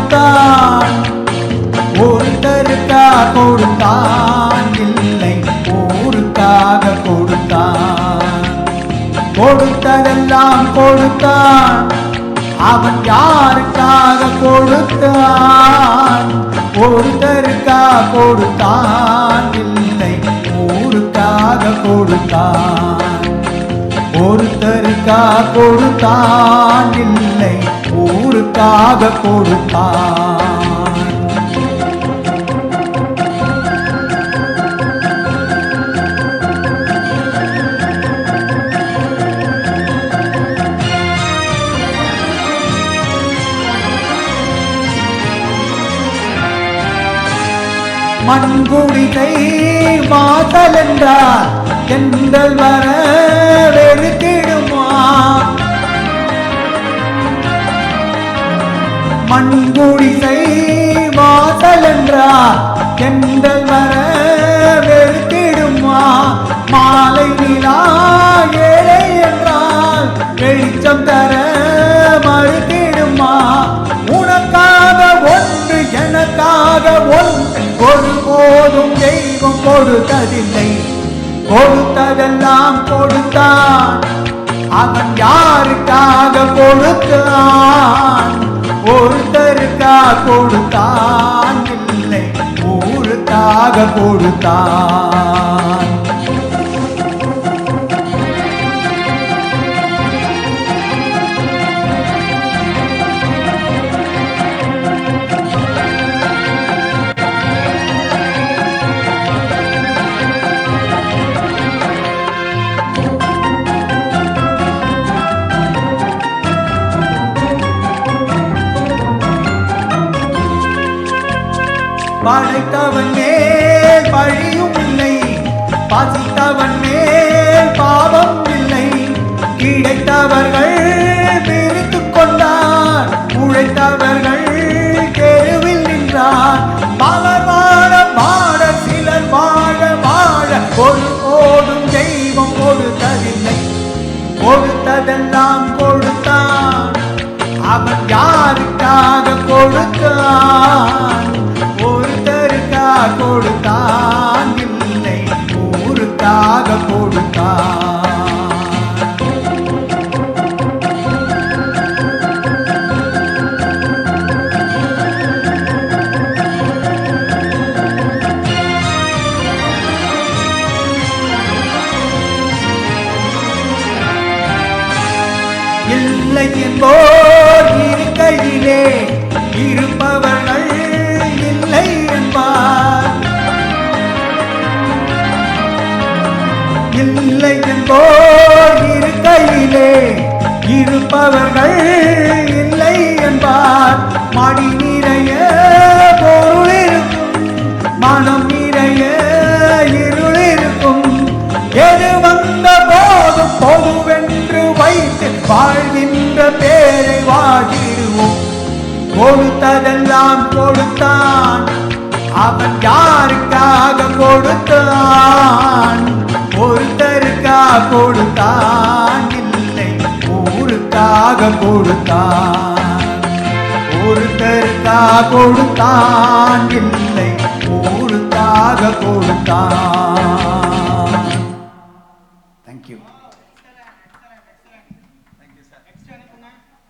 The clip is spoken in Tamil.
கொடுத்தான், ஒருத்தருக்கா கொடுத்தான், இல்லை ஊருக்காக கொடுத்தான். கொடுத்ததெல்லாம் கொடுத்தான், அவன் யாருக்காக கொடுத்தான்? ஒருத்தருக்கா கொடுத்தான், இல்லை ஊருக்காக கொடுத்தான். ஒருத்தருக்கா கொடுத்தான், இல்லை ஊருக்காக கொடுத்தான். மண்குடிகை வாசல் என்றார் தென்றல் வர வெறுத்திடுமா? மண்குடிகை வாசல் என்றார் தென்றல் வர வெறுத்திடுமா? மாலை நிலா ஏழை என்றால் வெளிச்சம் தர மறுத்திடுமா? உனக்காக ஒன்று எனக்காக ஒன்று ஒருபோதும் தெய்வம் கொடுத்ததில்லை. கொடுத்ததெல்லாம் கொடுத்தான், அவன் யாருக்காக கொடுத்தான்? ஒருத்தருக்காக கொடுத்தான், இல்லை ஊருக்காக கொடுத்தான். படைத்தவன் மேல் பழியும் இல்லை, பசித்தவன் மேல் பாவம் இல்லை. கிடைத்தவர்கள் பிரித்துக் கொண்டார், உழைத்தவர்கள் தெருவில் நின்றார். பலர் வாழ வாழ சிலர் வாழ வாழ ஒருபோதும் தெய்வம் கொடுத்ததில்லை. கொடுத்ததெல்லாம் கொடுத்தான், அவன் யாருக்காக கொடுத்தான்? ஒருத்தருக்காக கொடுத்தான், இல்லை ஊருக்காக கொடுத்தான். இல்லை என்போர் இருக்கையிலே இருப்பவர்கள் இல்லை என்பார். இல்லை என்போர் இருக்கையிலே இருப்பவர்கள் இல்லை என்பார். மடி நிறைய பொருள் இருக்கும், மனம் நிறைய இருள் இருக்கும். எது வந்த போதும் பொதுவென்று வைத்து வாழ்கின்ற பேரை வாழிடுவோம். கொடுத்ததெல்லாம் கொடுத்தான், அவன் யாருக்காக கொடுத்தான்? ஒருத்தருக்காக கொடுத்தான், இல்லை ஊருக்காக கொடுத்தான். ஒருத்தருக்காக கொடுத்தான், இல்லை ஊருக்காக கொடுத்தான்.